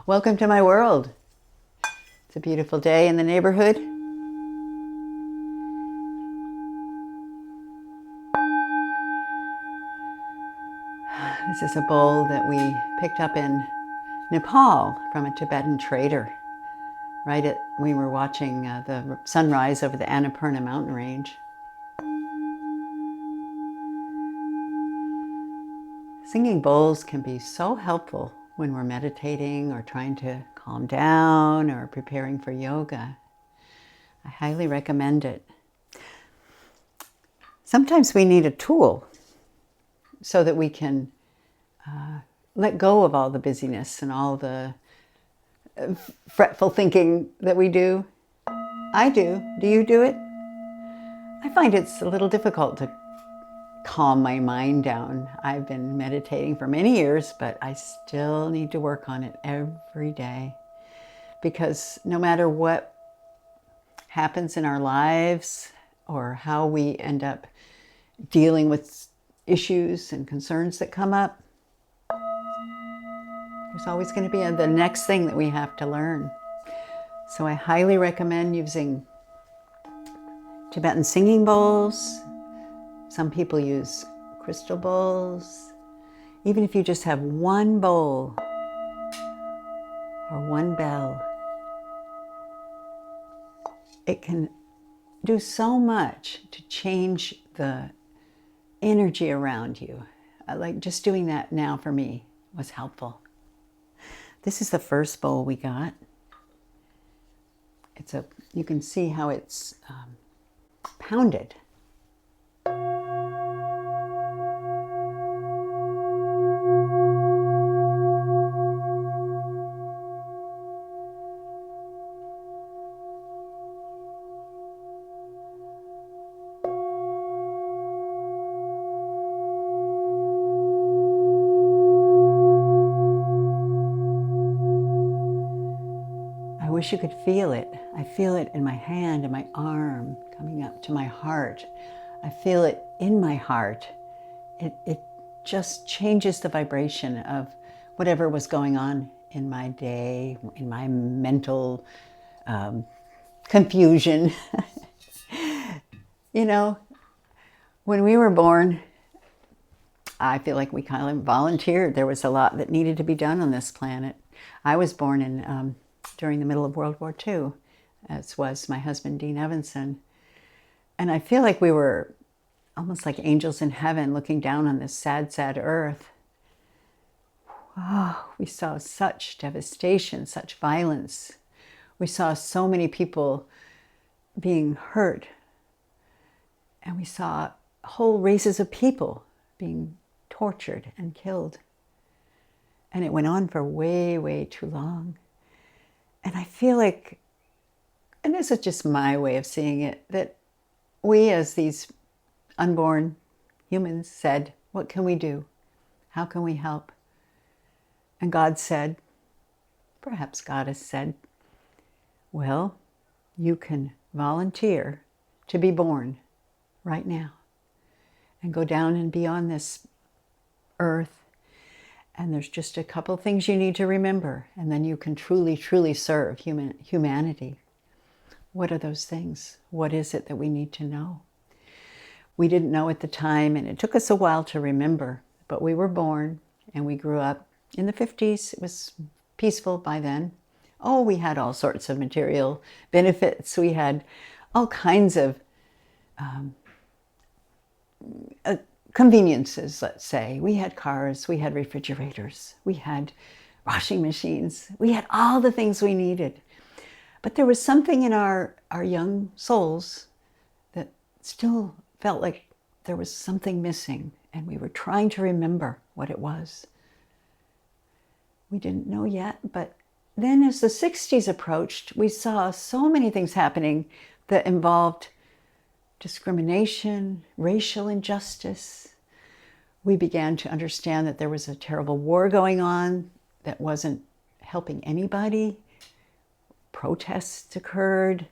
Welcome to my world. It's a beautiful day in the neighborhood. This is a bowl that we picked up in Nepal from a Tibetan trader. We were watching the sunrise over the Annapurna mountain range. Singing bowls can be so helpful when we're meditating or trying to calm down or preparing for yoga. I highly recommend it. Sometimes we need a tool so that we can let go of all the busyness and all the fretful thinking that we do. I do. Do you do it? I find it's a little difficult to calm my mind down. I've been meditating for many years, but I still need to work on it every day, because no matter what happens in our lives or how we end up dealing with issues and concerns that come up, there's always going to be the next thing that we have to learn. So I highly recommend using Tibetan singing bowls. Some people use crystal bowls. Even if you just have one bowl or one bell, it can do so much to change the energy around you. Like just doing that now for me was helpful. This is the first bowl we got. You can see how it's pounded. I wish you could feel it. I feel it in my hand and my arm coming up to my heart. I feel it in my heart. It just changes the vibration of whatever was going on in my day, in my mental confusion. You know, when we were born, I feel like we kind of volunteered. There was a lot that needed to be done on this planet. I was born during the middle of World War II, as was my husband, Dudley Evenson. And I feel like we were almost like angels in heaven looking down on this sad, sad earth. Oh, we saw such devastation, such violence. We saw so many people being hurt. And we saw whole races of people being tortured and killed. And it went on for way, way too long. And I feel like, and this is just my way of seeing it, that we as these unborn humans said, what can we do? How can we help? And God said, perhaps God has said, well, you can volunteer to be born right now and go down and be on this earth. And there's just a couple things you need to remember, and then you can truly, truly serve humanity. What are those things? What is it that we need to know? We didn't know at the time, and it took us a while to remember, but we were born and we grew up in the 50s. It was peaceful by then. Oh, we had all sorts of material benefits. We had all kinds of conveniences, let's say. We had cars, we had refrigerators, we had washing machines, we had all the things we needed. But there was something in our young souls that still felt like there was something missing, and we were trying to remember what it was. We didn't know yet, but then as the 60s approached, we saw so many things happening that involved discrimination, racial injustice. We began to understand that there was a terrible war going on that wasn't helping anybody. Protests occurred.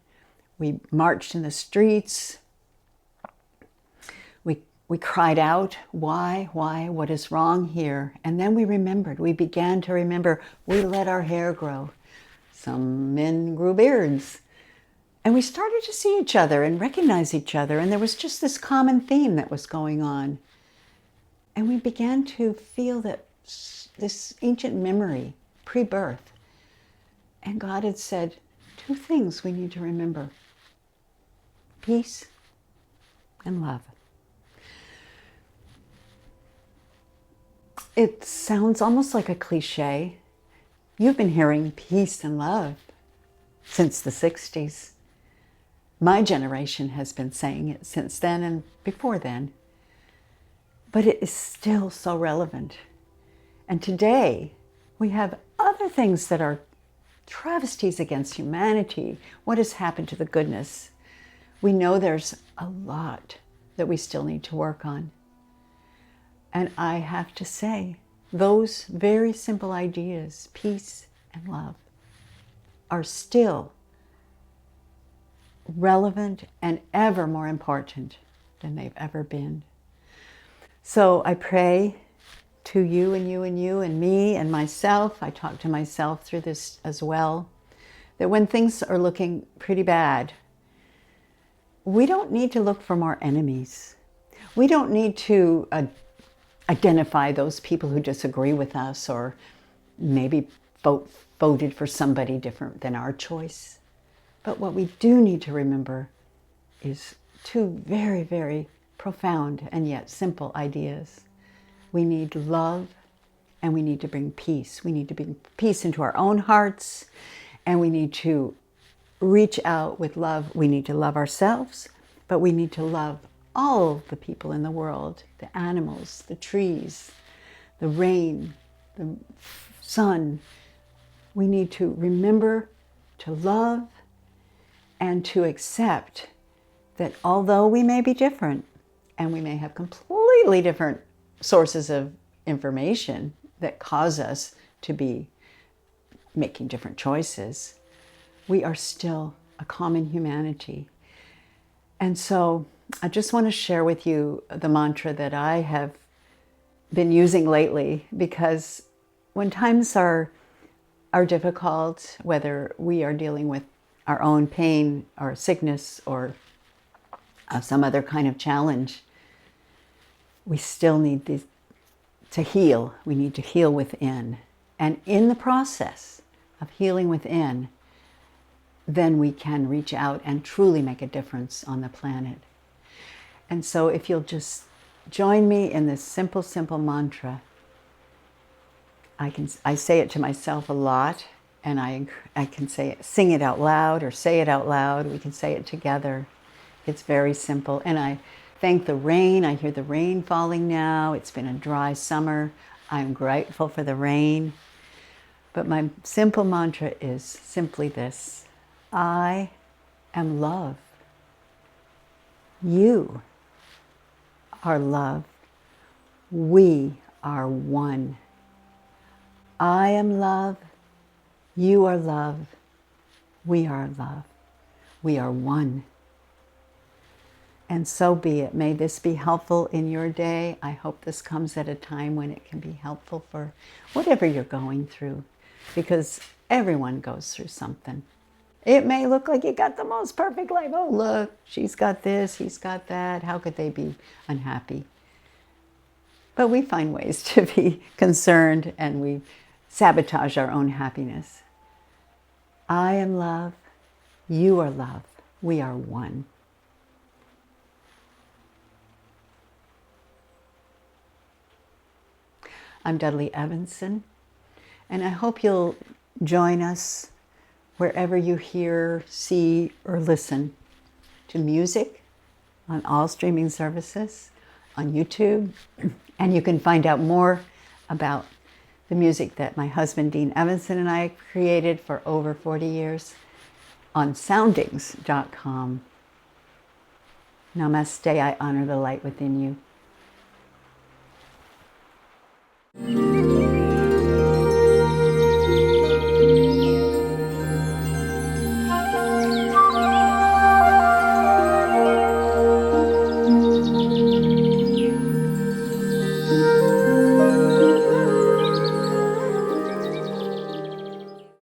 We marched in the streets. We we cried out, why, what is wrong here? And then we remembered, we began to remember, we let our hair grow. Some men grew beards. And we started to see each other and recognize each other. And there was just this common theme that was going on. And we began to feel that this ancient memory, pre-birth. And God had said, 2 things we need to remember: peace and love. It sounds almost like a cliche. You've been hearing peace and love since the 60s. My generation has been saying it since then and before then. But it is still so relevant. And today, we have other things that are travesties against humanity. What has happened to the goodness? We know there's a lot that we still need to work on. And I have to say, those very simple ideas, peace and love, are still relevant and ever more important than they've ever been. So I pray to you and you and you and me and myself, I talk to myself through this as well, that when things are looking pretty bad, we don't need to look for more enemies. We don't need to identify those people who disagree with us or maybe voted for somebody different than our choice. But what we do need to remember is 2 very, very profound and yet simple ideas. We need love and we need to bring peace. We need to bring peace into our own hearts and we need to reach out with love. We need to love ourselves, but we need to love all the people in the world, the animals, the trees, the rain, the sun. We need to remember to love and to accept that although we may be different and we may have completely different sources of information that cause us to be making different choices, we are still a common humanity. And so I just want to share with you the mantra that I have been using lately, because when times are difficult, whether we are dealing with our own pain or sickness or some other kind of challenge, we still need to heal. We need to heal within. And in the process of healing within, then we can reach out and truly make a difference on the planet. And so if you'll just join me in this simple, simple mantra. I say it to myself a lot, and I can sing it out loud or say it out loud. We can say it together. It's very simple. And I thank the rain. I hear the rain falling now. It's been a dry summer. I'm grateful for the rain. But my simple mantra is simply this: I am love. You are love. We are one. I am love. You are love. We are love. We are one. And so be it. May this be helpful in your day. I hope this comes at a time when it can be helpful for whatever you're going through, because everyone goes through something. It may look like you got the most perfect life. Oh, look, she's got this, he's got that. How could they be unhappy? But we find ways to be concerned and we sabotage our own happiness. I am love. You are love. We are one. I'm Dudley Evenson, and I hope you'll join us wherever you hear, see, or listen to music on all streaming services, on YouTube. And you can find out more about the music that my husband, Dean Evenson, and I created for over 40 years on soundings.com. Namaste. I honor the light within you.